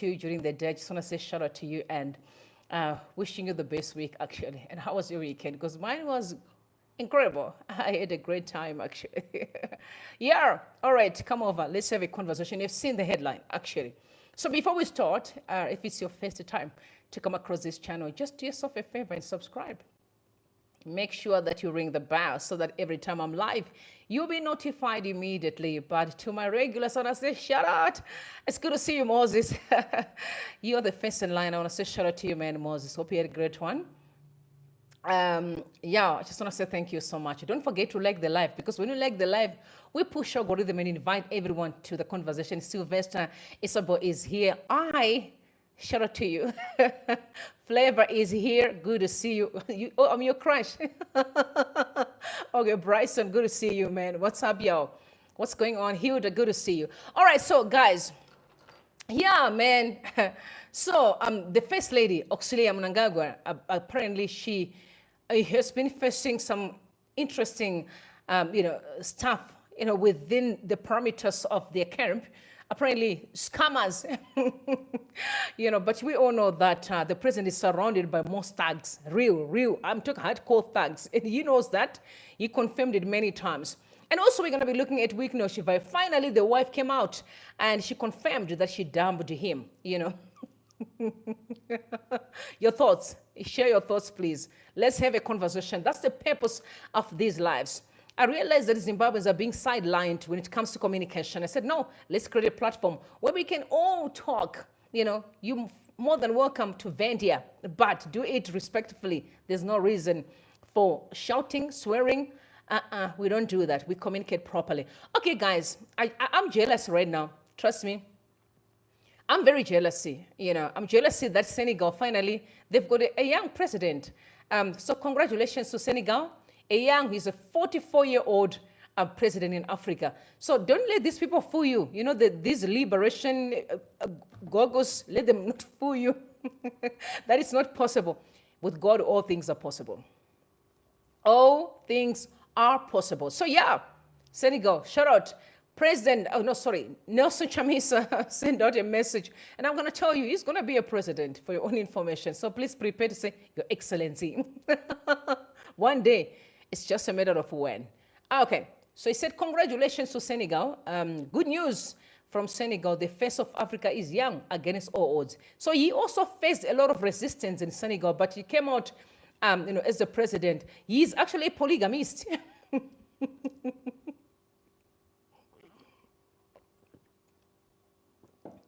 to you during the day. I just want to say shout out to you and wishing you the best week, actually. And how was your weekend? Because mine was incredible. I had a great time, actually. Yeah, all right, come over. Let's have a conversation. You've seen the headline, actually. So before we start, if it's your first time to come across this channel, just do yourself a favor and subscribe. Make sure that you ring the bell so that every time I'm live, you'll be notified immediately. But to my regulars, I want to say shout out. It's good to see you, Moses. You're the first in line. I want to say shout out to you, man, Moses. Hope you had a great one. Yeah, I just want to say thank you so much. Don't forget to like the live, because when you like the live, we push algorithm and invite everyone to the conversation. Sylvester Isabo is here. Shout out to you. Flavor is here. Good to see you. I'm your crush. Okay, Bryson, good to see you, man. What's up, y'all? What's going on? Hilda, good to see you. All right, so guys, yeah, man. So the first lady, Auxillia Mnangagwa, apparently she has been facing some interesting, stuff, within the parameters of their camp. Apparently, scammers, but we all know that the president is surrounded by most thugs, real, I'm talking hardcore thugs, and he knows that. He confirmed it many times. And also, we're going to be looking at Wicknell Chivayo. Finally, the wife came out, and she confirmed that she dumped him, Your thoughts, share your thoughts, please. Let's have a conversation. That's the purpose of these lives. I realized that Zimbabweans are being sidelined when it comes to communication. I said, no, let's create a platform where we can all talk. You're more than welcome to vent here, but do it respectfully. There's no reason for shouting, swearing. We don't do that. We communicate properly. Okay, guys, I'm jealous right now. Trust me. I'm very jealous. I'm jealous that Senegal, finally, they've got a young president. So congratulations to Senegal. He's a 44-year-old president in Africa. So don't let these people fool you. These liberation goggles, let them not fool you. That is not possible. With God, all things are possible. All things are possible. So yeah, Senegal, shout out. Nelson Chamisa sent out a message. And I'm going to tell you, he's going to be a president, for your own information. So please prepare to say, Your Excellency. One day. It's just a matter of when. Okay, so he said, congratulations to Senegal. Good news from Senegal. The face of Africa is young against all odds. So he also faced a lot of resistance in Senegal, but he came out, as the president. He's actually a polygamist.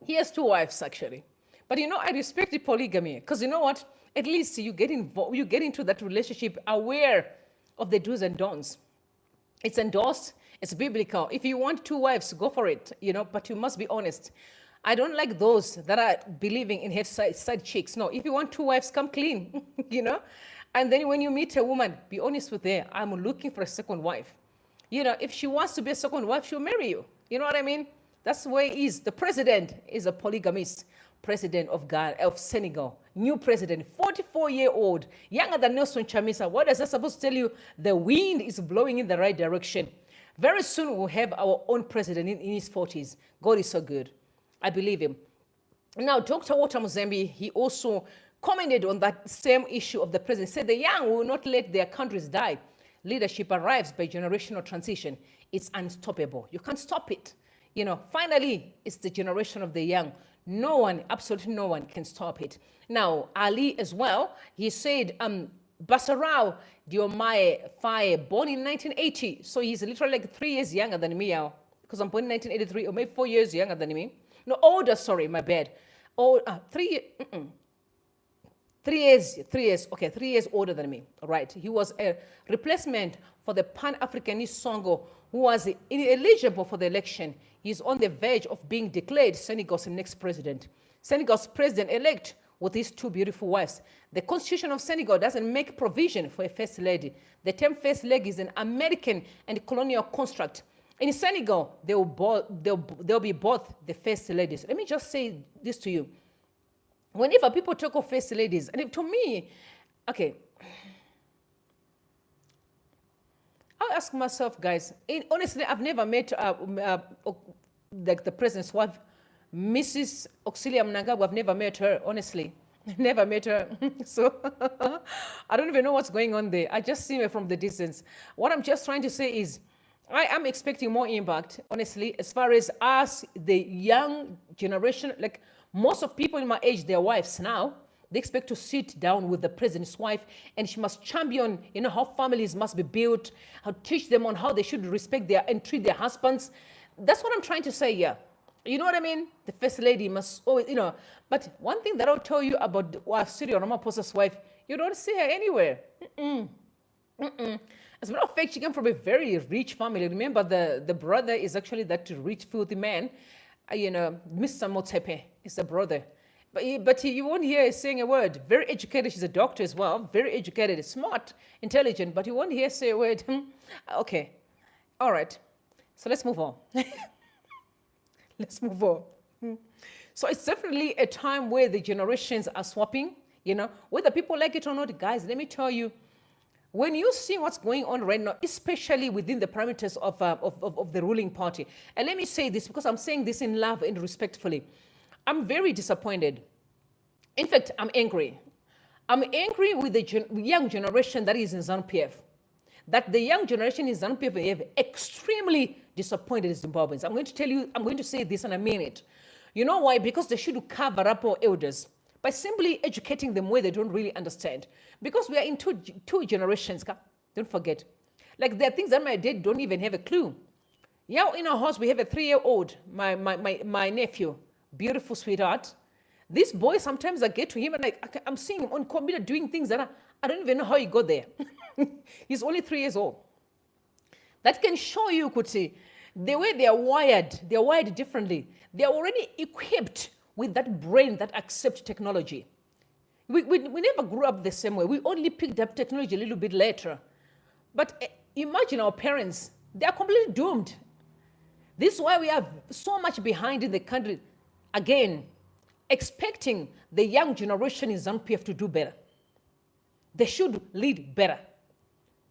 He has 2 wives, actually. But I respect the polygamy, because you know what? At least you get involved, you get into that relationship aware of the do's and don'ts. It's endorsed, it's biblical. If you want 2 wives, go for it, but you must be honest. I don't like those that are believing in side chicks. No, if you want 2 wives, come clean, And then when you meet a woman, be honest with her. I'm looking for a second wife. If she wants to be a second wife, she'll marry you. You know what I mean? That's the way it is. The president is a polygamist. President of Senegal, new president, 44-year-old, younger than Nelson Chamisa. What is that supposed to tell you? The wind is blowing in the right direction. Very soon we'll have our own president in his 40s. God is so good. I believe him. Now, Dr. Walter Muzembe, he also commented on that same issue of the president. He said the young will not let their countries die. Leadership arrives by generational transition. It's unstoppable. You can't stop it. Finally, it's the generation of the young. No one, absolutely no one can stop it. Now, Ali as well, he said, Basarau Diomaye Faye, born in 1980. So he's literally like 3 years younger than me, because I'm born in 1983, or maybe 4 years younger than me. No, older, sorry, my bad. 3 years, okay, 3 years older than me, all right. He was a replacement for the Pan-Africanist Songo, who was ineligible for the election. He's on the verge of being declared Senegal's next president. Senegal's president-elect with his 2 beautiful wives. The Constitution of Senegal doesn't make provision for a first lady. The term first lady is an American and colonial construct. In Senegal, they'll be both the first ladies. Let me just say this to you. Whenever people talk of first ladies, and to me, okay, I ask myself, guys, honestly, I've never met like the president's wife Mrs. Auxillia Mnangagwa, I've never met her, honestly. Never met her. So I don't even know what's going on there. I just see her from the distance. What I'm just trying to say is I am expecting more impact, honestly, as far as us, the young generation, like most of people in my age, their wives now, they expect to sit down with the president's wife and she must champion, how families must be built, how teach them on how they should respect their and treat their husbands. That's what I'm trying to say here. You know what I mean? The first lady must always, But one thing that I'll tell you about Cyril Ramaphosa's wife, you don't see her anywhere. As a matter of fact, she came from a very rich family. Remember, the brother is actually that rich, filthy man. Mr. Motsepe is the brother. But you won't hear her saying a word. Very educated. She's a doctor as well. Very educated, smart, intelligent. But you won't hear her say a word. Okay. All right. So let's move on. Let's move on. So it's definitely a time where the generations are swapping, whether people like it or not. Guys, let me tell you, when you see what's going on right now, especially within the parameters of the ruling party, and let me say this because I'm saying this in love and respectfully, I'm very disappointed. In fact, I'm angry. I'm angry with the young generation that is in ZANU-PF. That the young generation in ZANU-PF have extremely disappointed Zimbabweans. I'm going to tell you, I'm going to say this and I mean it. You know why? Because they should cover up our elders by simply educating them where they don't really understand. Because we are in two generations, don't forget. Like there are things that my dad don't even have a clue. Yeah, in our house we have a 3-year-old, my nephew, beautiful sweetheart. This boy, sometimes I get to him and I'm seeing him on computer doing things that I don't even know how he got there. He's only 3 years old. That can show you, Kuti, the way they're wired differently. They're already equipped with that brain that accepts technology. We never grew up the same way. We only picked up technology a little bit later. But imagine our parents, they are completely doomed. This is why we are so much behind in the country. Again, expecting the young generation in ZANU-PF to do better. They should lead better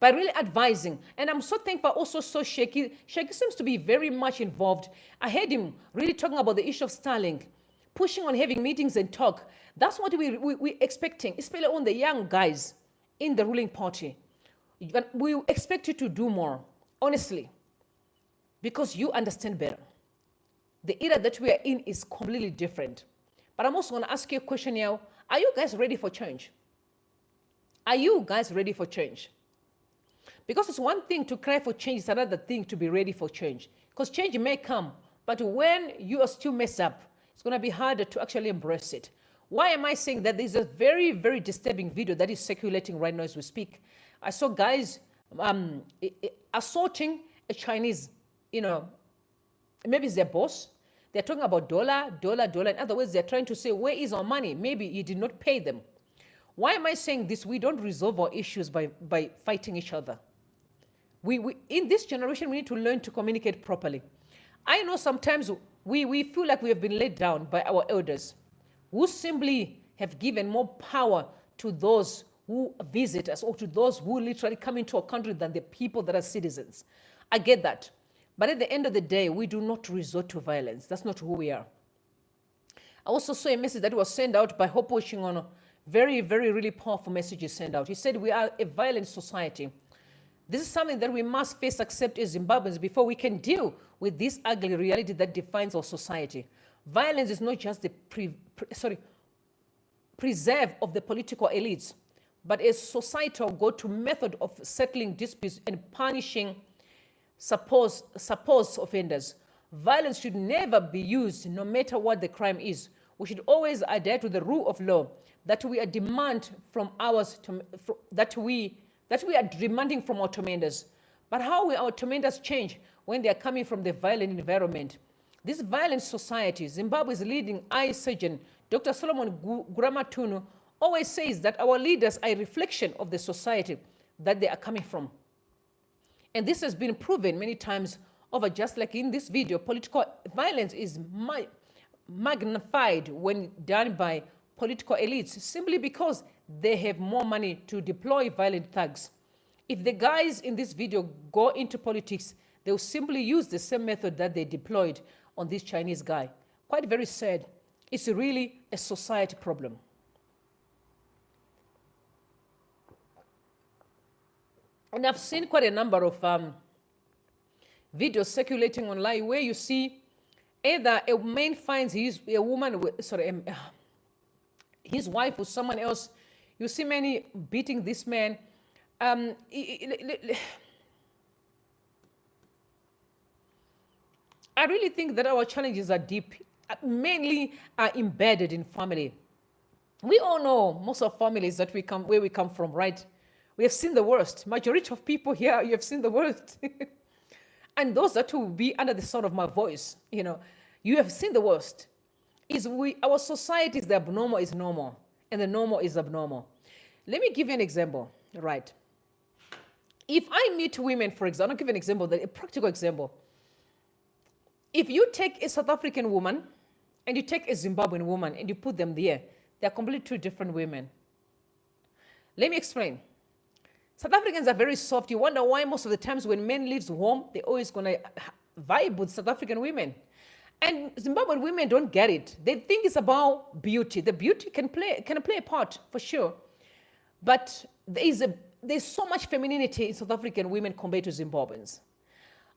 by really advising. And I'm so thankful also so Shaky. Shaky seems to be very much involved. I heard him really talking about the issue of Starlink, pushing on having meetings and talk. That's what we're expecting, especially on the young guys in the ruling party. But we expect you to do more, honestly, because you understand better. The era that we are in is completely different. But I'm also going to ask you a question now. Are you guys ready for change? Are you guys ready for change? Because it's one thing to cry for change, it's another thing to be ready for change. Because change may come, but when you are still messed up, it's going to be harder to actually embrace it. Why am I saying that? There's a very, very disturbing video that is circulating right now as we speak. I saw guys assaulting a Chinese, maybe it's their boss. They're talking about dollar. In other words, they're trying to say, where is our money? Maybe you did not pay them. Why am I saying this? We don't resolve our issues by fighting each other. We in this generation, we need to learn to communicate properly. I know sometimes we feel like we have been let down by our elders who simply have given more power to those who visit us or to those who literally come into our country than the people that are citizens. I get that. But at the end of the day, we do not resort to violence. That's not who we are. I also saw a message that was sent out by Hopo Shingono. Very, very, really powerful message sent out. He said, we are a violent society. This is something that we must face, accept as Zimbabweans before we can deal with this ugly reality that defines our society. Violence is not just the preserve of the political elites, but a societal go-to method of settling disputes and punishing supposed offenders. Violence should never be used, no matter what the crime is. We should always adhere to the rule of law that we are demanding from our tormentors. But how will our tormentors change when they are coming from the violent environment? This violent society, Zimbabwe's leading eye surgeon, Dr. Solomon Guramatunu, always says that our leaders are a reflection of the society that they are coming from. And this has been proven many times over, just like in this video. Political violence is magnified when done by political elites simply because they have more money to deploy violent thugs. If the guys in this video go into politics, they will simply use the same method that they deployed on this Chinese guy. quite very sad. It's really a society problem. And I've seen quite a number of videos circulating online where you see either a man finds his wife with someone else. You see many beating this man. I really think that our challenges are deep, mainly are embedded in family. We all know most of families that where we come from, right? We have seen the worst. Majority of people here, you have seen the worst. And those that will be under the sound of my voice, you have seen the worst. Our society is the abnormal is normal, and the normal is abnormal. Let me give you an example, right? If I meet women, for example, I'll give you an example, a practical example. If you take a South African woman and you take a Zimbabwean woman and you put them there, they're completely two different women. Let me explain. South Africans are very soft. You wonder why most of the times when men leave home, they're always going to vibe with South African women. And Zimbabwean women don't get it. They think it's about beauty. The beauty can play a part, for sure. But there's so much femininity in South African women compared to Zimbabweans.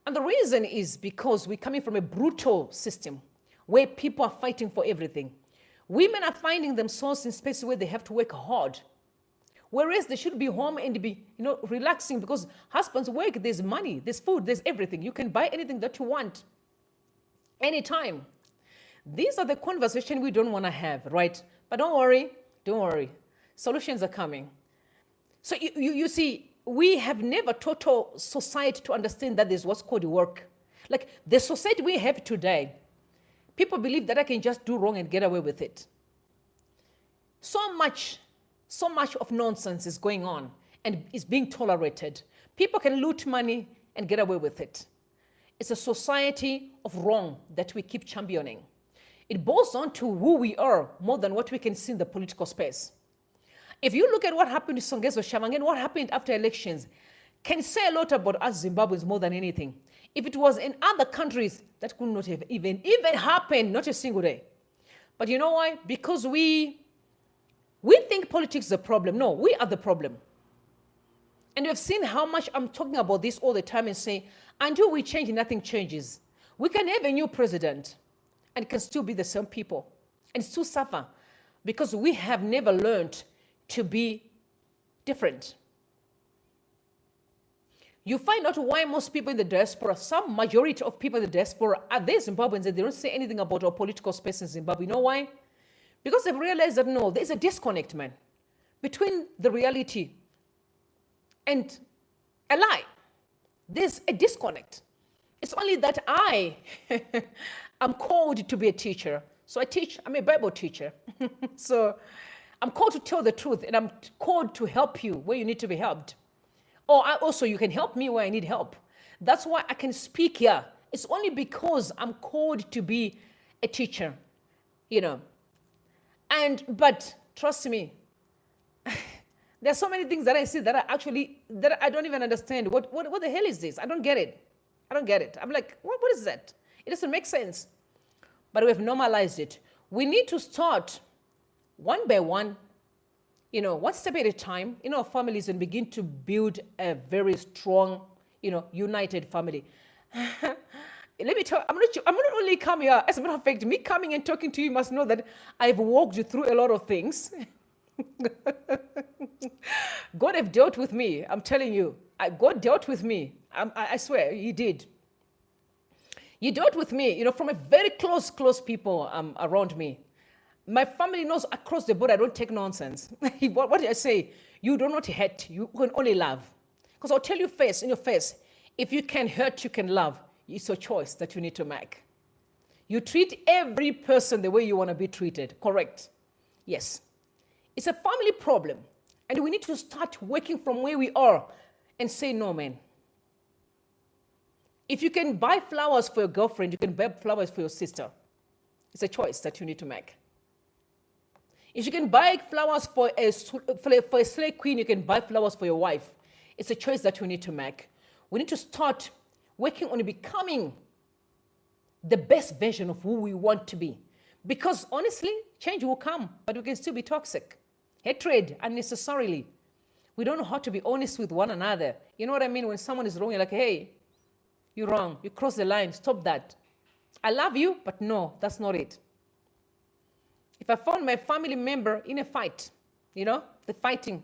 And the reason is because we're coming from a brutal system where people are fighting for everything. Women are finding themselves in spaces where they have to work hard. Whereas they should be home and be, relaxing, because husbands work, there's money, there's food, there's everything. You can buy anything that you want, anytime. These are the conversations we don't want to have, right? But don't worry. Solutions are coming. So you see, we have never taught our society to understand that there's what's called work. Like the society we have today, people believe that I can just do wrong and get away with it. So much of nonsense is going on and is being tolerated. People can loot money and get away with it. It's a society of wrong that we keep championing. It boils down to who we are more than what we can see in the political space. If you look at what happened to Songezo Shavang and what happened after elections, can say a lot about us Zimbabweans more than anything. If it was in other countries, that could not have even happened, not a single day. But you know why? Because we think politics is a problem. No, we are the problem. And you have seen how much I'm talking about this all the time and saying, until we change, nothing changes. We can have a new president and it can still be the same people and still suffer because we have never learned to be different. You find out why most people in the diaspora, some majority of people in the diaspora are there Zimbabweans and they don't say anything about our political space in Zimbabwe. You know why? Because they've realized that no, there's a disconnect, man, between the reality and a lie. There's a disconnect. It's only that I am called to be a teacher. So I teach, I'm a Bible teacher. So I'm called to tell the truth and I'm called to help you where you need to be helped. Or also you can help me where I need help. That's why I can speak here. It's only because I'm called to be a teacher, But trust me, there are so many things that I see that I don't even understand. What the hell is this? I don't get it. I'm like, what is that? It doesn't make sense. But we have normalized it. We need to start one by one, one step at a time in our families and begin to build a very strong, united family. Let me tell you, I'm not only coming here, as a matter of fact, me coming and talking to you must know that I've walked through a lot of things. God have dealt with me, I'm telling you. God dealt with me. I swear, he did. He dealt with me, from a very close people around me. My family knows across the board I don't take nonsense. What did I say? You do not hurt, you can only love. Because I'll tell you in your face, if you can hurt, you can love. It's your choice that you need to make. You treat every person the way you want to be treated, correct? Yes. It's a family problem. And we need to start working from where we are and say, no, man. If you can buy flowers for your girlfriend, you can buy flowers for your sister. It's a choice that you need to make. If you can buy flowers for a slave queen, you can buy flowers for your wife. It's a choice that we need to make. We need to start working on becoming the best version of who we want to be. Because honestly, change will come, but we can still be toxic. Hatred unnecessarily. We don't know how to be honest with one another. You know what I mean? When someone is wrong, you're like, hey, you're wrong. You crossed the line. Stop that. I love you, but no, that's not it. If I found my family member in a fight, the fighting,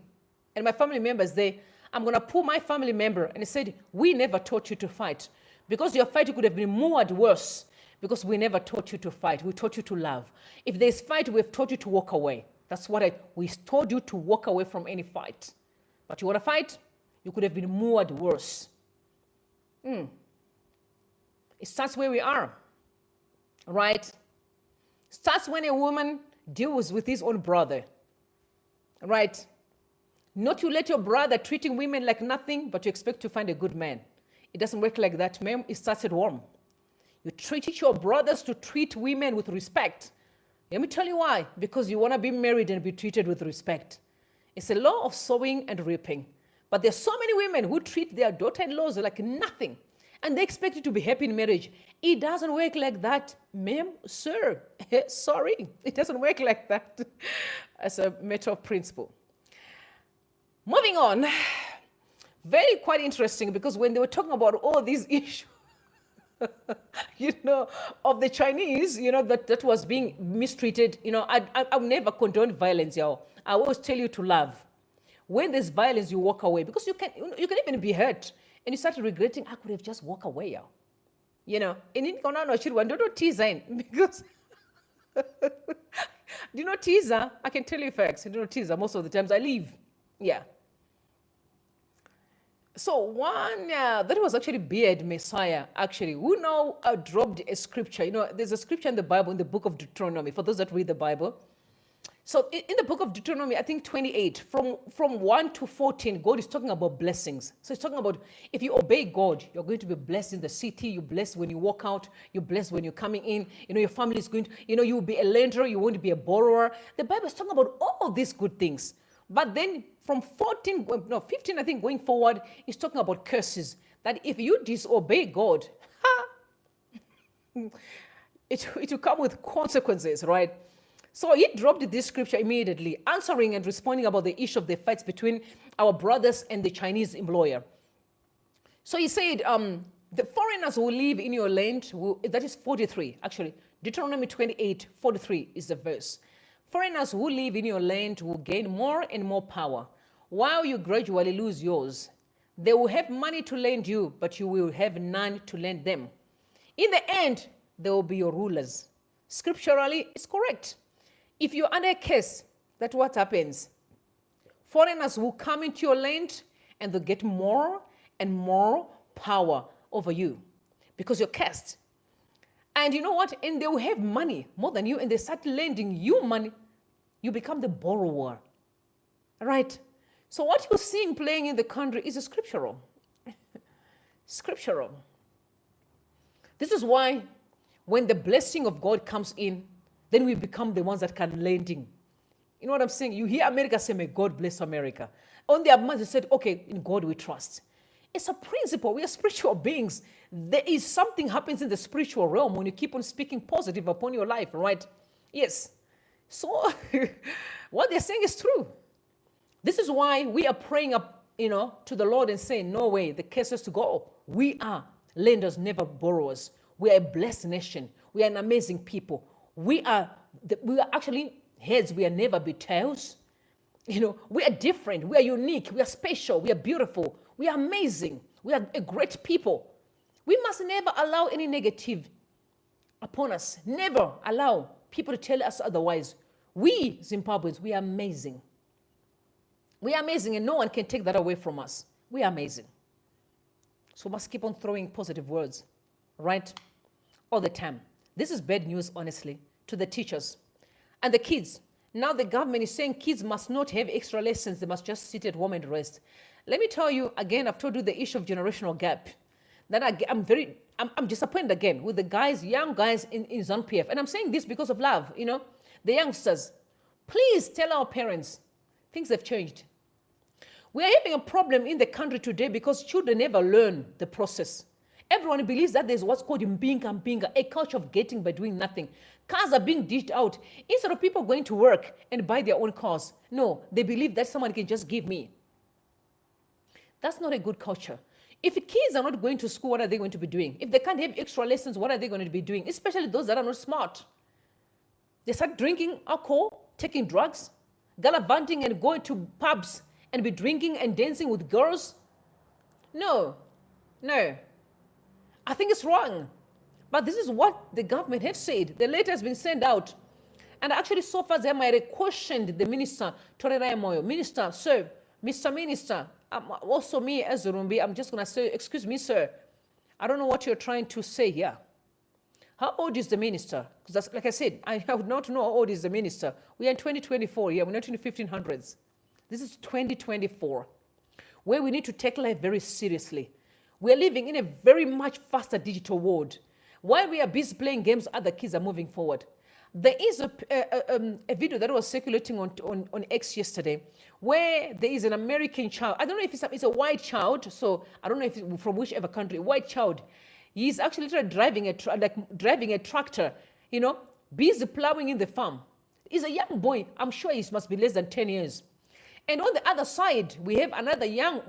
and my family members there, I'm going to pull my family member and he said, we never taught you to fight. Because your fight could have been moored worse. Because we never taught you to fight. We taught you to love. If there's fight, we've taught you to walk away. That's what we told you, to walk away from any fight. But you want to fight? You could have been moored worse. It starts where we are. Right? Starts when a woman deals with his own brother. Right? Not you let your brother treating women like nothing, but you expect to find a good man. It doesn't work like that, ma'am. It starts at home. You teach your brothers to treat women with respect. Let me tell you why. Because you want to be married and be treated with respect. It's a law of sowing and reaping. But there's so many women who treat their daughter-in-laws like nothing. And they expect you to be happy in marriage. It doesn't work like that, ma'am, sir. Sorry, it doesn't work like that as a matter of principle. Moving on, very quite interesting, because when they were talking about all these issues, of the Chinese, that was being mistreated, I'll never condone violence, y'all. I always tell you to love. When there's violence, you walk away, because you can even be hurt. And you start regretting, I could have just walked away, y'all. And in don't teaser because do you know teaser? I can tell you facts. Teaser, most of the times I leave. Yeah. So one, that was actually Beard Messiah, actually, who now dropped a scripture. There's a scripture in the Bible, in the book of Deuteronomy, for those that read the Bible. So in the book of Deuteronomy, I think 28, from 1 to 14, God is talking about blessings. So he's talking about if you obey God, you're going to be blessed in the city. You're blessed when you walk out. You're blessed when you're coming in. Your family is going to, you will be a lender. You won't be a borrower. The Bible is talking about all these good things. But then from 15, I think, going forward, it's talking about curses. That if you disobey God, it will come with consequences, right? So he dropped this scripture immediately, answering and responding about the issue of the fights between our brothers and the Chinese employer. So he said, the foreigners who live in your land, that is 43, actually. Deuteronomy 28, 43 is the verse. Foreigners who live in your land will gain more and more power, while you gradually lose yours. They will have money to lend you, but you will have none to lend them. In the end, they will be your rulers. Scripturally, it's correct. If you're under a curse, that's what happens. Foreigners will come into your land and they'll get more and more power over you because you're cursed. And you know what? And they will have money more than you, and they start lending you money. You become the borrower. Right? So what you're seeing playing in the country is a scriptural. Scriptural. This is why when the blessing of God comes in, then we become the ones that can lending. You know what I'm saying? You hear America say, may God bless America. On their minds, they said, okay, in God we trust. It's a principle. We are spiritual beings. There is something happens in the spiritual realm when you keep on speaking positive upon your life, right? Yes. So what they're saying is true. This is why we are praying up, to the Lord and saying, no way, the curse has to go. We are lenders, never borrowers. We are a blessed nation. We are an amazing people. We are actually heads. We are never be tails. We are different. We are unique. We are special. We are beautiful. We are amazing. We are a great people. We must never allow any negative upon us. Never allow people to tell us otherwise. We, Zimbabweans, we are amazing. We are amazing, and no one can take that away from us. We are amazing. So we must keep on throwing positive words, right? All the time. This is bad news, honestly, to the teachers and the kids. Now the government is saying kids must not have extra lessons. They must just sit at home and rest. Let me tell you again, I've told you the issue of generational gap. That I'm disappointed again with the guys, young guys in ZANU-PF. And I'm saying this because of love, the youngsters. Please tell our parents, things have changed. We are having a problem in the country today because children never learn the process. Everyone believes that there's what's called mpinga, a culture of getting by doing nothing. Cars are being dished out. Instead of people going to work and buy their own cars, no, they believe that someone can just give me. That's not a good culture. If kids are not going to school, what are they going to be doing? If they can't have extra lessons, what are they going to be doing? Especially those that are not smart. They start drinking alcohol, taking drugs, gallivanting and going to pubs and be drinking and dancing with girls. No. I think it's wrong. But this is what the government have said. The letter has been sent out. And actually, so far, they might have questioned the minister, Toreraya Moyo. Minister, sir, Mr. Minister, also me as Rumbi, I'm just going to say, excuse me, sir. I don't know what you're trying to say here. How old is the minister? Because that's, like I said, I would not know how old is the minister. We are in 2024 here. We're not in the 1500s. This is 2024, where we need to take life very seriously. We're living in a very much faster digital world. While we are busy playing games, other kids are moving forward. There is a video that was circulating on X yesterday, where there is an American child. I don't know if it's a white child, so I don't know if it's from whichever country, white child. He's actually driving a tractor, busy plowing in the farm. He's a young boy. I'm sure he must be less than 10 years. And on the other side, we have another young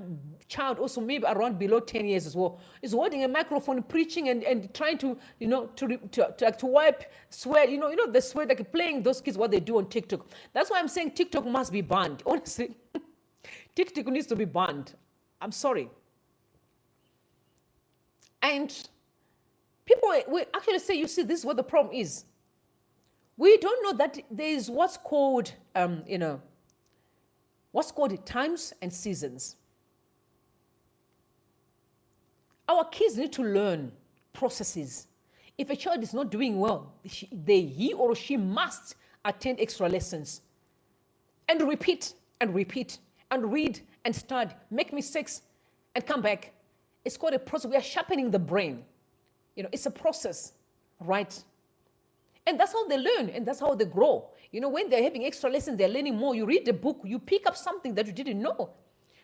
child, also maybe around below 10 years as well, is holding a microphone, preaching and trying to, to wipe sweat, the sweat, like playing those kids what they do on TikTok. That's why I'm saying TikTok must be banned. Honestly, TikTok needs to be banned. I'm sorry. And people will actually say, you see, this is what the problem is. We don't know that there is what's called, times and seasons. Our kids need to learn processes. If a child is not doing well, he or she must attend extra lessons and repeat and repeat and read and study, make mistakes and come back. It's called a process. We are sharpening the brain. It's a process, right? And that's how they learn and that's how they grow. When they're having extra lessons, they're learning more. You read the book, you pick up something that you didn't know.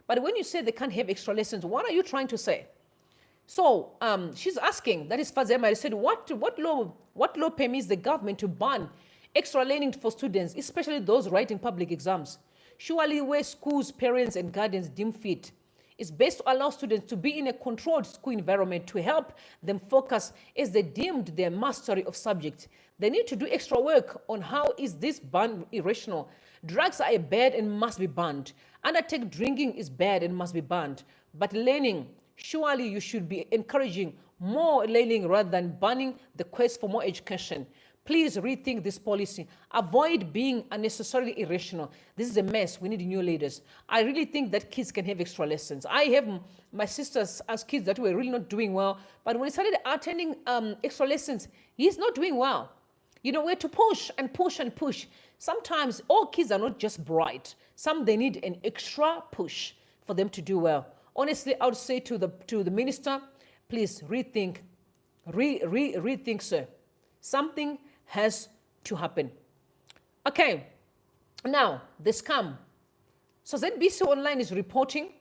But when you say they can't have extra lessons, what are you trying to say? So she's asking, that is Fazema, said, what law permits the government to ban extra learning for students, especially those writing public exams? Surely where schools, parents, and guardians deem fit, it's best to allow students to be in a controlled school environment to help them focus as they deemed their mastery of subject. They need to do extra work on how is this ban irrational. Drugs are bad and must be banned. Undertake drinking is bad and must be banned. But learning, surely you should be encouraging more learning rather than banning the quest for more education. Please rethink this policy. Avoid being unnecessarily irrational. This is a mess. We need new leaders. I really think that kids can have extra lessons. I have my sisters as kids that were really not doing well. But when he started attending extra lessons, he's not doing well. We have to push and push and push. Sometimes all kids are not just bright. Some they need an extra push for them to do well. Honestly, I would say to the minister, please rethink, rethink, sir. Something has to happen. Okay, now the scam. So ZBC Online is reporting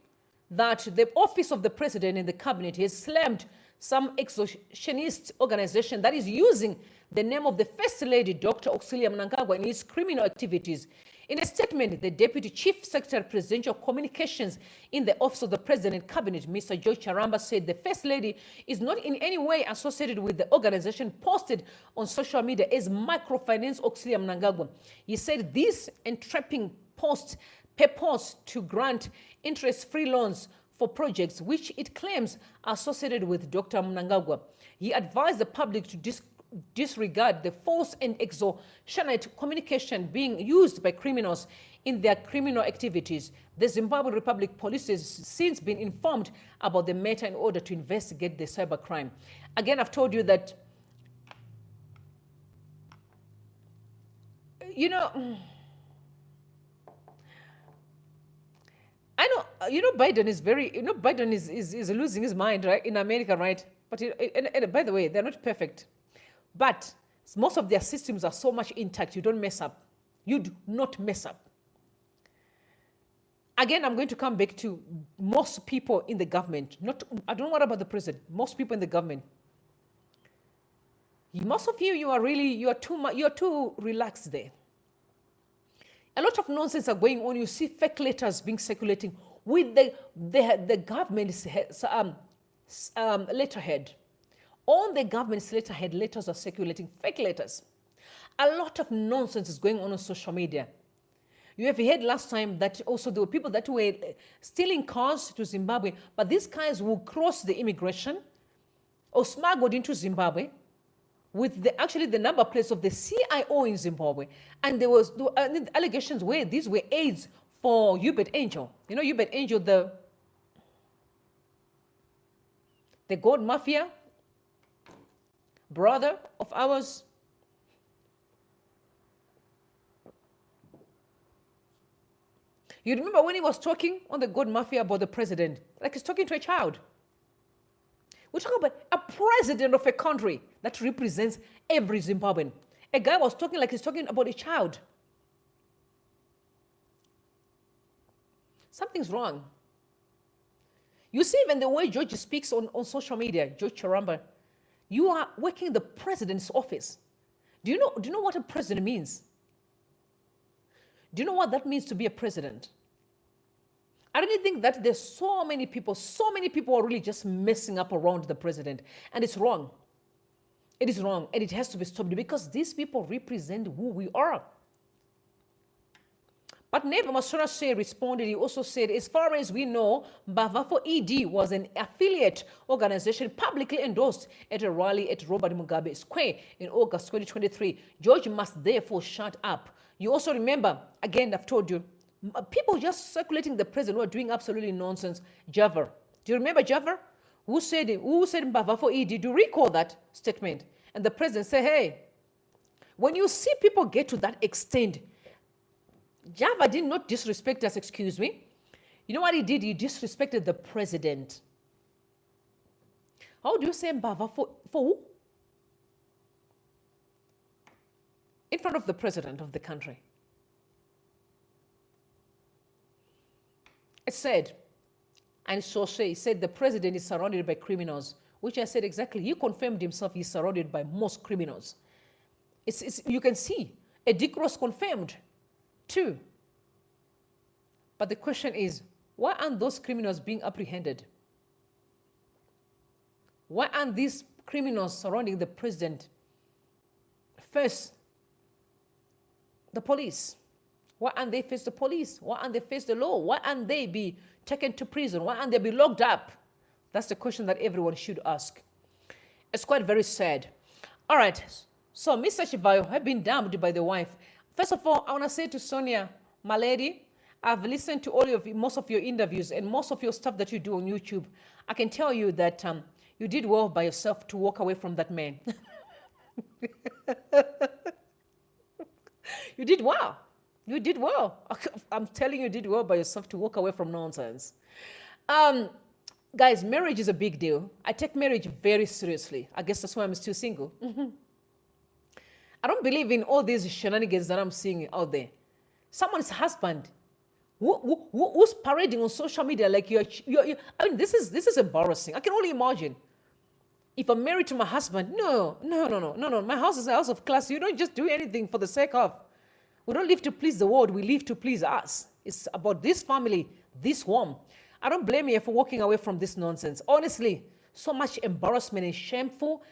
that the office of the president and the cabinet has slammed some extortionist organization that is using the name of the First Lady, Dr. Auxillia Mnangagwa, in its criminal activities. In a statement, the Deputy Chief Secretary of Presidential Communications in the Office of the President Cabinet, Mr. George Charamba, said the First Lady is not in any way associated with the organization posted on social media as Microfinance Auxillia Mnangagwa. He said this entrapping post purports to grant interest-free loans for projects which it claims are associated with Dr. Mnangagwa. He advised the public to disregard the false and extortionate communication being used by criminals in their criminal activities. The Zimbabwe Republic Police has since been informed about the matter in order to investigate the cybercrime. Again, I've told you that, I know, Biden is Biden is losing his mind, right, in America, right? But and by the way, they're not perfect. But most of their systems are so much intact, you don't mess up. You do not mess up. Again, I'm going to come back to most people in the government. I don't know what about the president. Most people in the government. Most of you, you are too relaxed there. A lot of nonsense are going on. You see fake letters being circulating with the government's letterhead. On the government's letterhead, letters are circulating, fake letters. A lot of nonsense is going on social media. You have heard last time that also there were people that were stealing cars to Zimbabwe, but these cars will cross the immigration or smuggled into Zimbabwe with actually the number plates of the CIO in Zimbabwe. And there were allegations where these were aids for Hubert Angel. You know Hubert Angel, the gold mafia brother of ours. You remember when he was talking on the gold mafia about the president, like he's talking to a child. We're talking about a president of a country that represents every Zimbabwean. A guy was talking like he's talking about a child. Something's wrong. You see, even the way George speaks on social media, George Charamba, you are working in the president's office. Do you know what a president means? Do you know what that means to be a president? I really think that there's so many people are really just messing up around the president. And it's wrong. It is wrong. And it has to be stopped because these people represent who we are. But Neva Masorase responded. He also said, as far as we know, Bavafo ED was an affiliate organization publicly endorsed at a rally at Robert Mugabe Square in August 2023. George must therefore shut up. You also remember, again, I've told you, people just circulating the president who are doing absolutely nonsense. Java. Do you remember Java? Who said Bavafo ED? Do you recall that statement? And the president said, hey, when you see people get to that extent, Java did not disrespect us, excuse me. You know what he did? He disrespected the president. How do you say Mbava for who? In front of the president of the country. It said, and Shoshe said the president is surrounded by criminals, which I said exactly. He confirmed himself he's surrounded by most criminals. You can see, Edikros confirmed too. But the question is, why aren't those criminals being apprehended? Why aren't these criminals surrounding the president first the police? Why aren't they face the police? Why aren't they face the law? Why aren't they be taken to prison? Why aren't they be locked up? That's the question that everyone should ask. It's quite very sad. All right, so Mr. Chivayo have been dumped by the wife. First of all, I want to say to Sonia, my lady, I've listened to most of your interviews and most of your stuff that you do on YouTube. I can tell you that you did well by yourself to walk away from that man. You did well. You did well. I'm telling you, you did well by yourself to walk away from nonsense. Guys, marriage is a big deal. I take marriage very seriously. I guess that's why I'm still single. I don't believe in all these shenanigans that I'm seeing out there. Someone's husband who's parading on social media like you're I mean, this is embarrassing. I can only imagine. If I'm married to my husband, no. My house is a house of class. You don't just do anything for the sake of. We don't live to please the world. We live to please us. It's about this family, this home. I don't blame you for walking away from this nonsense. Honestly, so much embarrassment and shameful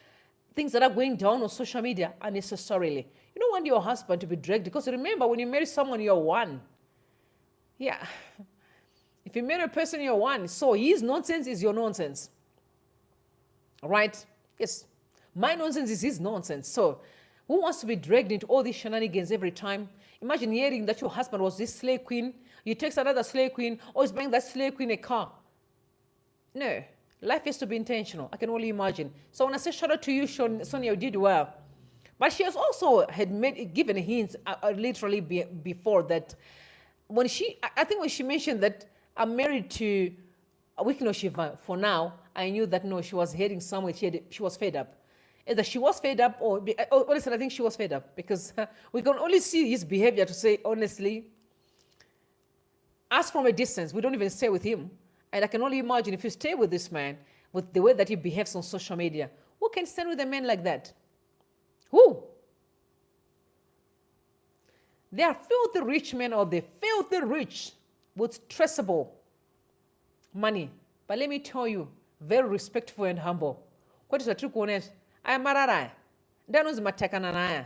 things that are going down on social media unnecessarily. You don't want your husband to be dragged because remember, when you marry someone, you're one. Yeah. If you marry a person, you're one. So his nonsense is your nonsense. All right? Yes. My nonsense is his nonsense. So who wants to be dragged into all these shenanigans every time? Imagine hearing that your husband was this slave queen. You text another slave queen, or he's buying that slave queen a car. No. Life has to be intentional. I can only imagine. So when I say shout out to you, Sonia, you did well. But she has also given hints literally before that. I think when she mentioned that I'm married to Wicknell Chivayo, for now, I knew that no, she was heading somewhere. She was fed up. Either she was fed up or honestly, I think she was fed up because we can only see his behavior to say, honestly, Us from a distance, we don't even stay with him. And I can only imagine if you stay with this man, with the way that he behaves on social media, who can stand with a man like that? Who? They are filthy rich men, or they filthy rich with traceable money. But let me tell you, very respectful and humble. What is the truth on it? I am Mararai. That was Matakananaya.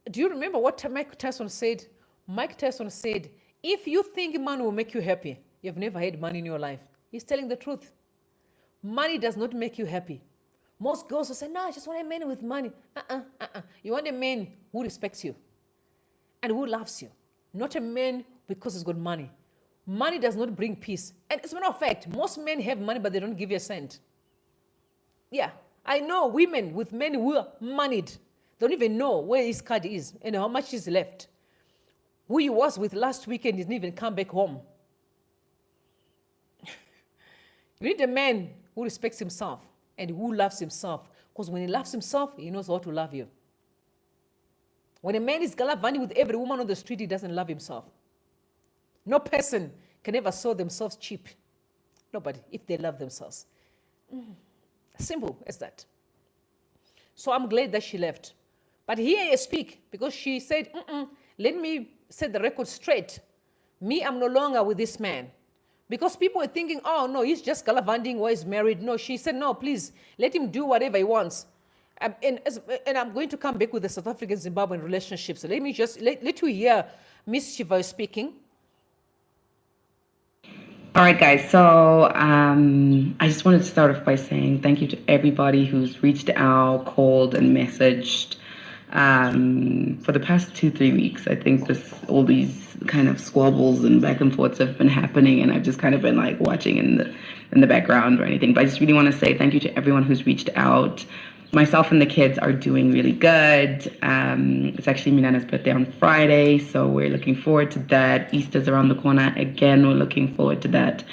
Do you remember what Mike Tyson said? Mike Tyson said, if you think money will make you happy, you've never had money in your life. He's telling the truth. Money does not make you happy. Most girls will say, no, I just want a man with money. You want a man who respects you and who loves you, not a man because he's got money. Money does not bring peace. And as a matter of fact, most men have money, but they don't give you a cent. Yeah, I know women with men who are moneyed, don't even know where his card is and how much is left. Who he was with last weekend didn't even come back home. You need a man who respects himself and who loves himself. Because when he loves himself, he knows how to love you. When a man is gallivanting with every woman on the street, he doesn't love himself. No person can ever sell themselves cheap. Nobody, if they love themselves. Simple as that. So I'm glad that she left. But here I speak, because she said, let me set the record straight. Me, I'm no longer with this man. Because people are thinking, oh, no, he's just gallivanting while he's married. No, she said, no, please, let him do whatever he wants. And I'm going to come back with the South African-Zimbabwean relationship. So let me just, let you hear Miss Chivayo speaking. All right, guys. So I just wanted to start off by saying thank you to everybody who's reached out, called, and messaged for the past 2-3 weeks. I think all these kind of squabbles and back and forths have been happening, and I've just kind of been like watching in the background or anything. But I just really want to say thank you to everyone who's reached out. Myself and the kids are doing really good. It's actually Minana's birthday on Friday, so we're looking forward to that. Easter's around the corner. Again, we're looking forward to that.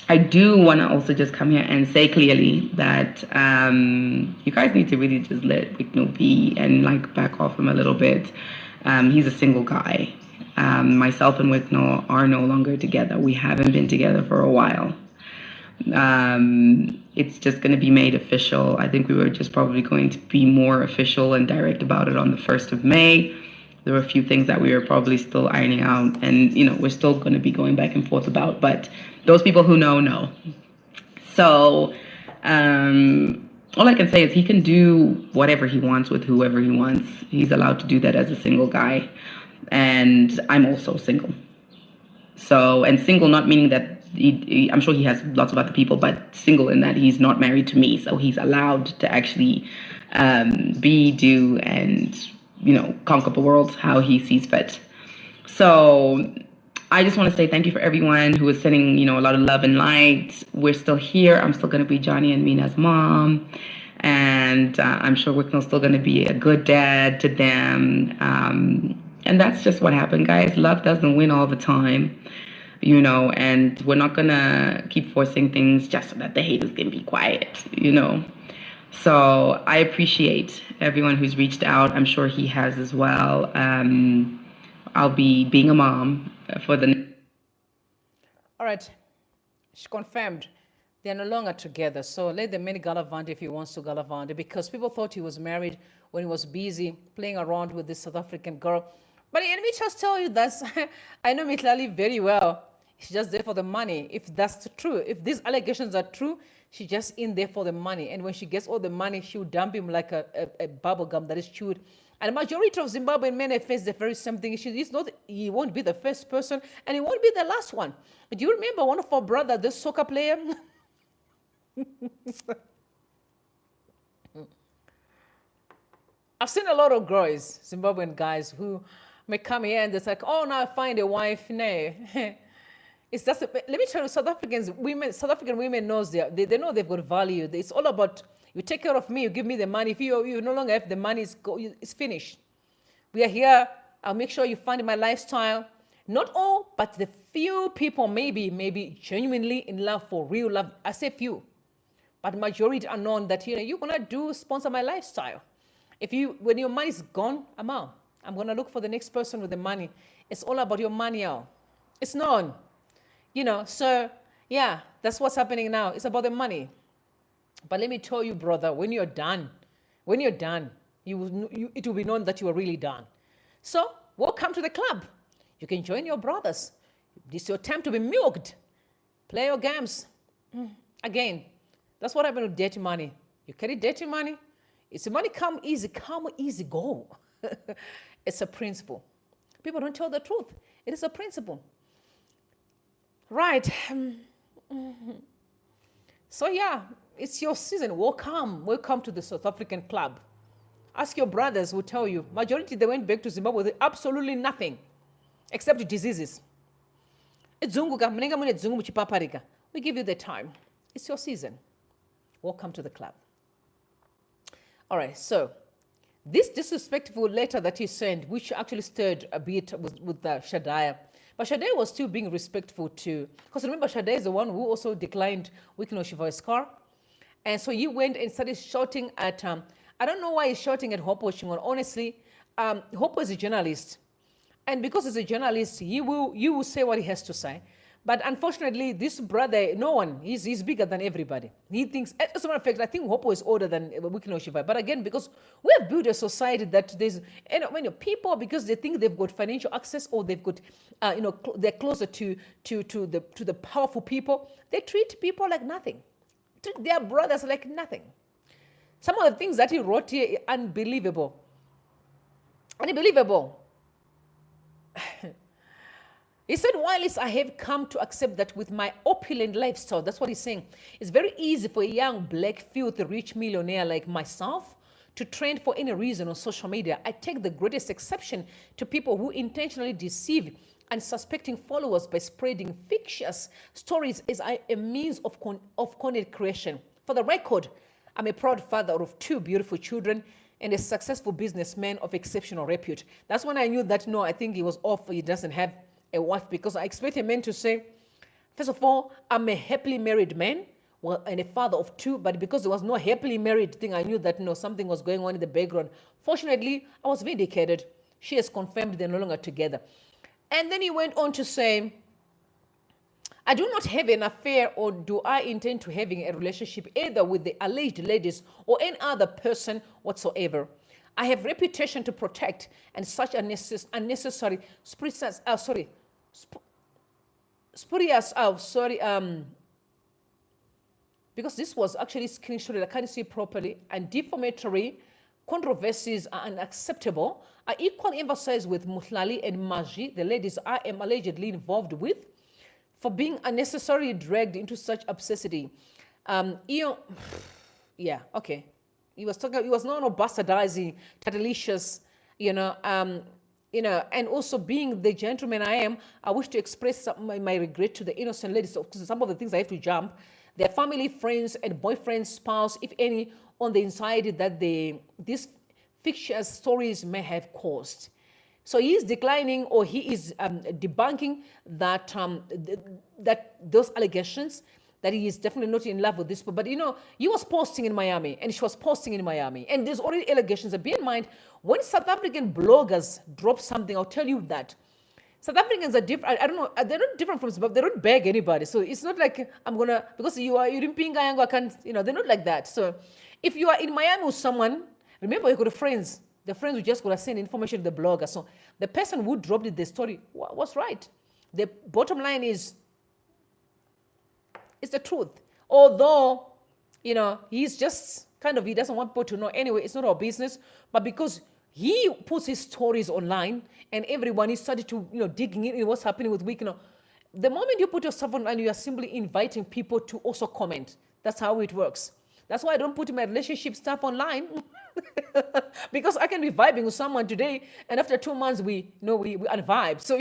I do want to also just come here and say clearly that you guys need to really just let Wicknell be and like back off him a little bit. He's a single guy. Myself and Wicknell are no longer together. We haven't been together for a while. It's just going to be made official. I think we were just probably going to be more official and direct about it on the 1st of May. There were a few things that we were probably still ironing out, and we're still going to be going back and forth about, but those people who know. So all I can say is he can do whatever he wants with whoever he wants. He's allowed to do that as a single guy, and I'm also single. So, and single not meaning that I'm sure he has lots of other people, but single in that he's not married to me. So he's allowed to actually do, and, conquer the world how he sees fit. So I just want to say thank you for everyone who is sending, a lot of love and light. We're still here. I'm still going to be Johnny and Mina's mom. And I'm sure Wicknell's still going to be a good dad to them. And that's just what happened, guys. Love doesn't win all the time. And we're not going to keep forcing things just so that the haters can be quiet, So I appreciate everyone who's reached out. I'm sure he has as well. I'll be being a mom for the... All right. She confirmed they're no longer together. So let the man gallivant if he wants to gallivant, because people thought he was married when he was busy playing around with this South African girl. But let me just tell you that I know Mitlali very well. She's just there for the money. If that's true, if these allegations are true, she's just in there for the money. And when she gets all the money, she'll dump him like a bubble gum that is chewed. And the majority of Zimbabwean men have faced the very same thing. He won't be the first person, and he won't be the last one. Do you remember one of our brothers, this soccer player? I've seen a lot of guys, Zimbabwean guys, who may come here and it's like, oh, now I find a wife. No. It's just, let me tell you, South African women knows they know they've got value. It's all about, you take care of me, you give me the money. If you no longer have the money, it's finished. We are here. I'll make sure you find my lifestyle. Not all, but the few people maybe genuinely in love for real love. I say few, but majority are known that you're gonna sponsor my lifestyle. When your money's gone, I'm out. I'm going to look for the next person with the money. It's all about your money, y'all. It's known. So yeah, that's what's happening now. It's about the money. But let me tell you, brother, when you're done, it will be known that you are really done. So welcome to the club. You can join your brothers. This is your time to be milked. Play your games. Again, that's what happened with dirty money. You carry dirty money. It's the money come easy, go. It's a principle. People don't tell the truth. It is a principle. Right. So yeah, it's your season. Welcome to the South African club. Ask your brothers who tell you, majority they went back to Zimbabwe with absolutely nothing except diseases. We give you the time. It's your season. Welcome to the club. All right, so this disrespectful letter that he sent, which actually stirred a bit with Shadaya, but Shadaya was still being respectful too. Because remember, Shadaya is the one who also declined Wicknell Chivayo's car. And so he went and started shouting at, I don't know why he's shouting at Hopo Shingon. Honestly, Hopo is a journalist. And because he's a journalist, you will say what he has to say. But unfortunately, this brother, no one, he's bigger than everybody. He thinks, as a matter of fact, I think Hopo is older than Wicknell Chivayo. But again, because we have built a society that there's, people, because they think they've got financial access or they've got, they're closer to the powerful people, they treat people like nothing. Treat their brothers like nothing. Some of the things that he wrote here are unbelievable. Unbelievable. He said, while I have come to accept that with my opulent lifestyle, that's what he's saying, it's very easy for a young, black, filthy, rich millionaire like myself to trend for any reason on social media. I take the greatest exception to people who intentionally deceive unsuspecting followers by spreading fictitious stories as a means of content creation. For the record, I'm a proud father of 2 beautiful children and a successful businessman of exceptional repute. That's when I knew that, no, I think he was off. He doesn't have a wife, because I expect a man to say, first of all, I'm a happily married man, and a father of 2, but because there was no happily married thing, I knew that, no, something was going on in the background. Fortunately, I was vindicated. She has confirmed they're no longer together. And then he went on to say, I do not have an affair, or do I intend to having a relationship either with the alleged ladies or any other person whatsoever. I have reputation to protect, and such unnecessary spurious, because this was actually screenshotted, I can't see properly, and defamatory controversies are unacceptable. I equally emphasize with Muhlali and Maji, the ladies I am allegedly involved with, for being unnecessarily dragged into such absurdity. Yeah, okay. He was not bastardizing, tatalicious, and also being the gentleman I am, I wish to express my regret to the innocent ladies. So, some of the things I have to jump, their family, friends, and boyfriend, spouse, if any, on the anxiety that these fictitious stories may have caused. So he is declining, or he is debunking that those allegations, that he is definitely not in love with this. But he was posting in Miami, and she was posting in Miami, and there's already allegations. And bear in mind, when South African bloggers drop something, I'll tell you that South Africans are different. I don't know, they're not different from Zimbabwe. They don't beg anybody. So it's not like because you're in Pinga, I can't, they're not like that. So if you are in Miami with someone, remember, you got friends. The friends who just got to send information to the blogger. So the person who dropped the story was right. The bottom line is, it's the truth. Although, he's just he doesn't want people to know. Anyway, it's not our business. But because he puts his stories online and everyone is started to, digging in what's happening with Wicknell. The moment you put yourself online, you are simply inviting people to also comment. That's how it works. That's why I don't put my relationship stuff online. Because I can be vibing with someone today, and after 2 months, we unvibe. So,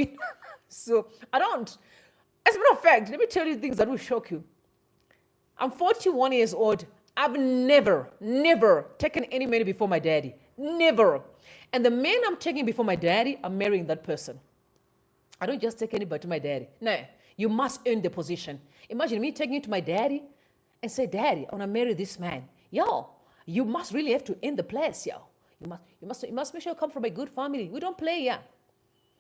so I don't. As a matter of fact, let me tell you things that will shock you. I'm 41 years old. I've never taken any man before my daddy. Never. And the man I'm taking before my daddy, I'm marrying that person. I don't just take anybody to my daddy. No, you must earn the position. Imagine me taking you to my daddy and say, Daddy, I want to marry this man. Yo, you must really have to earn the place, yo. You must make sure you come from a good family. We don't play, yeah.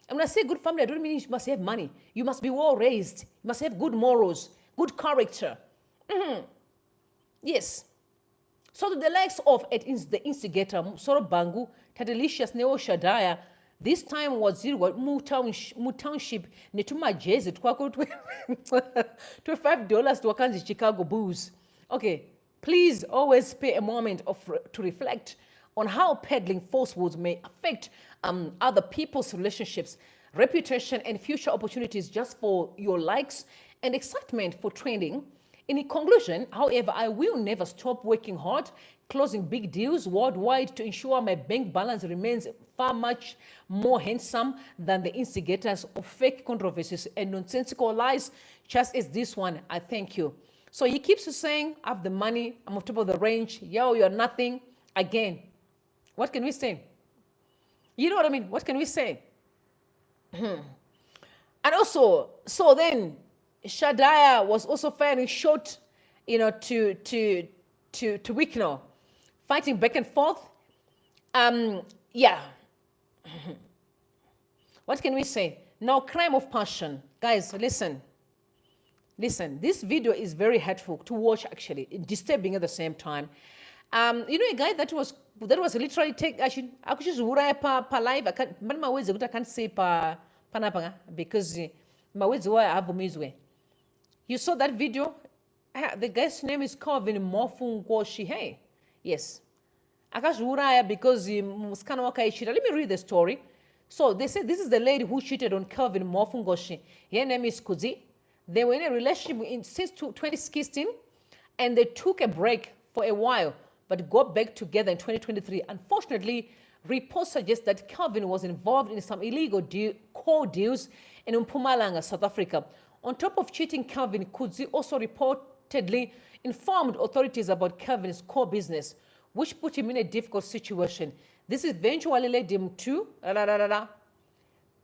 And when I say good family, I don't mean you must have money. You must be well raised. You must have good morals, good character. Yes. So the likes of the instigator, Soro Bangu, Tadelicious Neo Shadaya, this time was Township, Netuma Jazz, $25 to Wakanzi Chicago Bulls. Okay, please always pay a moment to reflect on how peddling falsehoods may affect other people's relationships, reputation, and future opportunities just for your likes and excitement for trending. In conclusion, however, I will never stop working hard, closing big deals worldwide to ensure my bank balance remains far much more handsome than the instigators of fake controversies and nonsensical lies, just as this one. I thank you. So he keeps saying, I have the money, I'm on top of the range, yo, you're nothing. Again, what can we say? You know what I mean? What can we say? And also, so then Shadaya was also firing shot, to Wicknell, fighting back and forth. Yeah. What can we say? Now, crime of passion. Guys, listen. Listen, this video is very hurtful to watch, actually, disturbing at the same time. A guy that was literally I could just pa live. I can't say pa panapanga because my words were avumizwe. You saw that video? The guy's name is Calvin Mofungoshi. Hey, yes. Akashuraya because let me read the story. So they said this is the lady who cheated on Calvin Mofungoshi. Her name is Kuzi. They were in a relationship since 2016, and they took a break for a while, but got back together in 2023. Unfortunately, reports suggest that Calvin was involved in some illegal coal deals in Mpumalanga, South Africa. On top of cheating, Calvin Kuzi also reportedly informed authorities about Calvin's core business, which put him in a difficult situation. This eventually led him to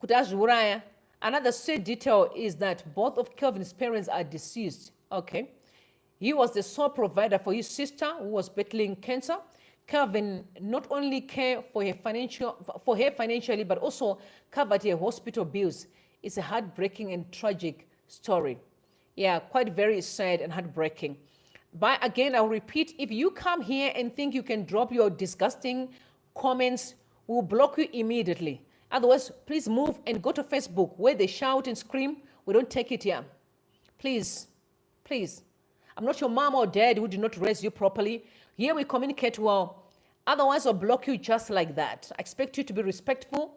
Kutashuraya. Another sad detail is that both of Calvin's parents are deceased. Okay. He was the sole provider for his sister who was battling cancer. Calvin not only cared for her financially, but also covered her hospital bills. It's a heartbreaking and tragic story. Yeah, quite very sad and heartbreaking. But again, I'll repeat, if you come here and think you can drop your disgusting comments, we'll block you immediately. Otherwise, please move and go to Facebook where they shout and scream. We don't take it here. Please, please. I'm not your mom or dad who did not raise you properly. Here we communicate well. Otherwise, I'll block you just like that. I expect you to be respectful.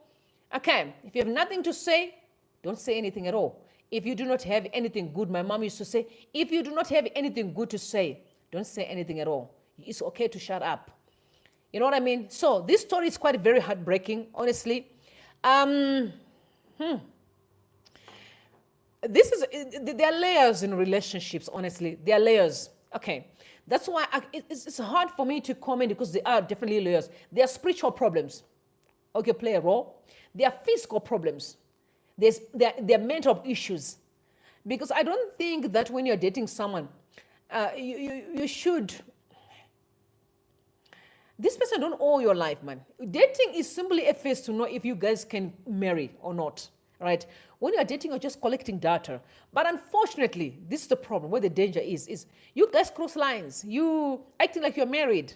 Okay, if you have nothing to say, don't say anything at all. If you do not have anything good, my mom used to say, if you do not have anything good to say, don't say anything at all. It's okay to shut up. You know what I mean? So this story is quite very heartbreaking, honestly. There are layers in relationships, honestly. There are layers. Okay. That's why it's hard for me to comment because there are definitely layers. There are spiritual problems. Okay, play a role. There are physical problems. There are mental issues. Because I don't think that when you're dating someone, you should... This person don't owe your life, man. Dating is simply a phase to know if you guys can marry or not, right? When you're dating, you're just collecting data. But unfortunately, this is the problem, where the danger is you guys cross lines. You acting like you're married.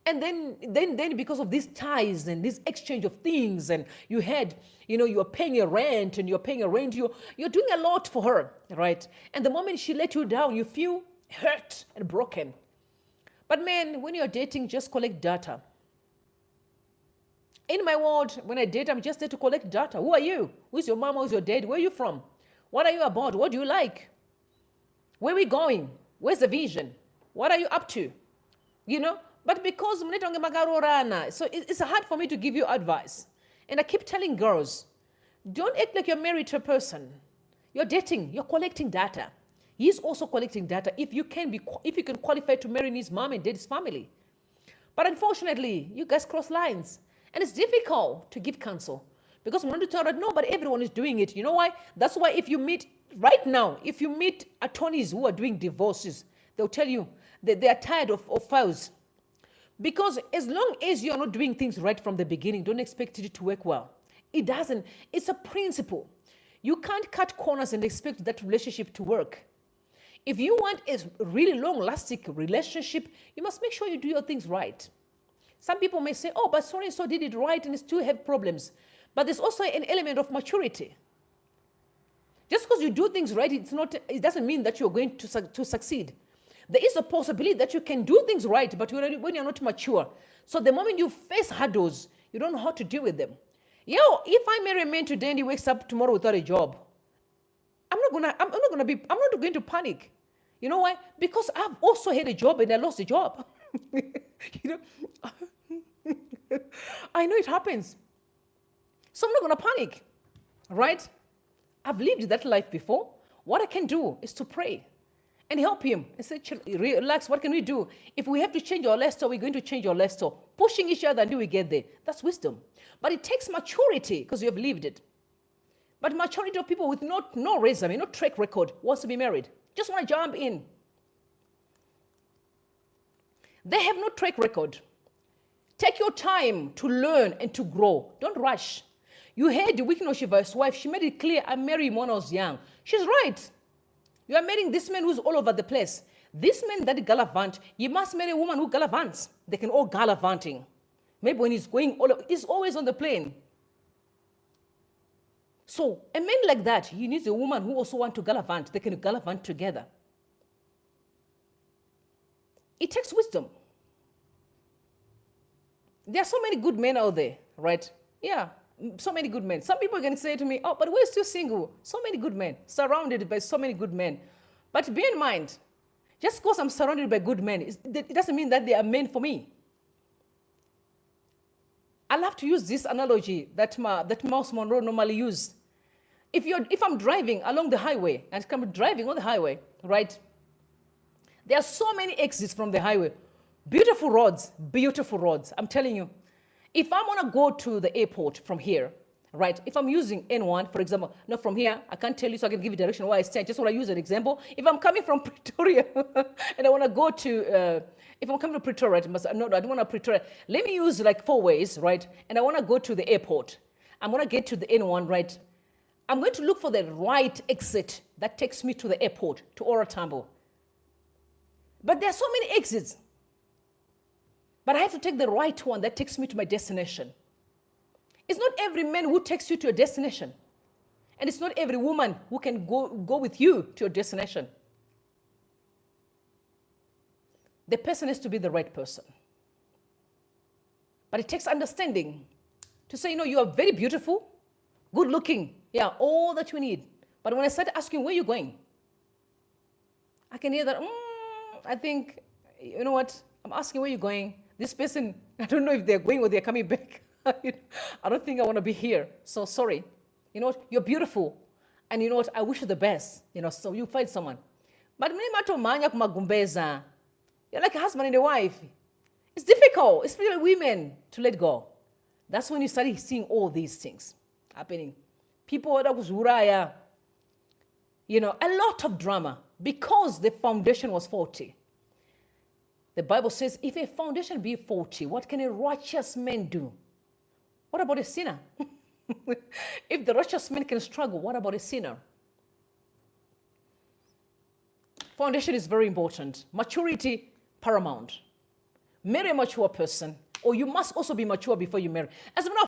And then because of these ties and this exchange of things, and you had, you're paying your rent and you're paying a rent, you're doing a lot for her, right? And the moment she let you down, you feel hurt and broken. But man, when you're dating, just collect data. In my world, when I date, I'm just there to collect data. Who are you? Who's your mom? Who's your dad? Where are you from? What are you about? What do you like? Where are we going? Where's the vision? What are you up to? But because so it's hard for me to give you advice. And I keep telling girls, don't act like you're married to a person. You're dating, you're collecting data. He's also collecting data if you can qualify to marry his mom and dad's family. But unfortunately, you guys cross lines. And it's difficult to give counsel. Because we want to tell that, no, but everyone is doing it. You know why? That's why if you meet attorneys who are doing divorces, they'll tell you that they are tired of files. Because as long as you're not doing things right from the beginning, don't expect it to work well. It doesn't. It's a principle. You can't cut corners and expect that relationship to work. If you want a really long-lasting relationship, you must make sure you do your things right. Some people may say, oh, but so-and-so did it right and still have problems. But there's also an element of maturity. Just because you do things right, it doesn't mean that you're going to succeed. There is a possibility that you can do things right, but when you're not mature. So the moment you face hurdles, you don't know how to deal with them. If I marry a man today and he wakes up tomorrow without a job, I'm not going to panic. You know why? Because I've also had a job and I lost a job. I know it happens. So I'm not going to panic, right? I've lived that life before. What I can do is to pray and help him and say, relax, what can we do? If we have to change our lifestyle, we're going to change our lifestyle. Pushing each other until we get there. That's wisdom. But it takes maturity because you have lived it. But majority of people with no resume, no track record, wants to be married. Just want to jump in. They have no track record. Take your time to learn and to grow. Don't rush. You heard the Wicknell Chivayo's wife. She made it clear, I married him when I was young. She's right. You are marrying this man who's all over the place. This man that gallivant, you must marry a woman who gallivants. They can all gallivanting. Maybe when he's going he's always on the plane. So a man like that, he needs a woman who also wants to gallivant. They can gallivant together. It takes wisdom. There are so many good men out there, right? Yeah, so many good men. Some people can say to me, oh, but we're still single. So many good men, surrounded by so many good men. But bear in mind, just because I'm surrounded by good men, it doesn't mean that they are men for me. I love to use this analogy that Mouse Monroe normally uses. If I'm driving along the highway, and I'm driving on the highway, right? There are so many exits from the highway. Beautiful roads, I'm telling you. If I want to go to the airport from here, right? If I'm using N1, for example, not from here, I can't tell you so I can give you direction where I stand. Just want to use an example. If I'm coming from Pretoria and I want to go to, if I'm coming to Pretoria, I don't want to Pretoria. Let me use like 4 ways, right? And I want to go to the airport. I'm going to get to the N1, right? I'm going to look for the right exit that takes me to the airport, to Ora Tambo. But there are so many exits. But I have to take the right one that takes me to my destination. It's not every man who takes you to your destination. And it's not every woman who can go with you to your destination. The person has to be the right person. But it takes understanding to say, you are very beautiful, good looking, yeah, all that you need. But when I start asking, where are you going? I can hear that, I think, you know what, I'm asking where you're going. This person, I don't know if they're going or they're coming back. I don't think I want to be here. So sorry. You know what? You're beautiful. And you know what? I wish you the best. So you find someone. But you're like a husband and a wife. It's difficult, especially women, to let go. That's when you start seeing all these things happening. People that was Uraya, a lot of drama because the foundation was faulty. The Bible says, if a foundation be faulty, what can a righteous man do? What about a sinner? If the righteous man can struggle, what about a sinner? Foundation is very important. Maturity, paramount. Marry a mature person, or you must also be mature before you marry. As a matter of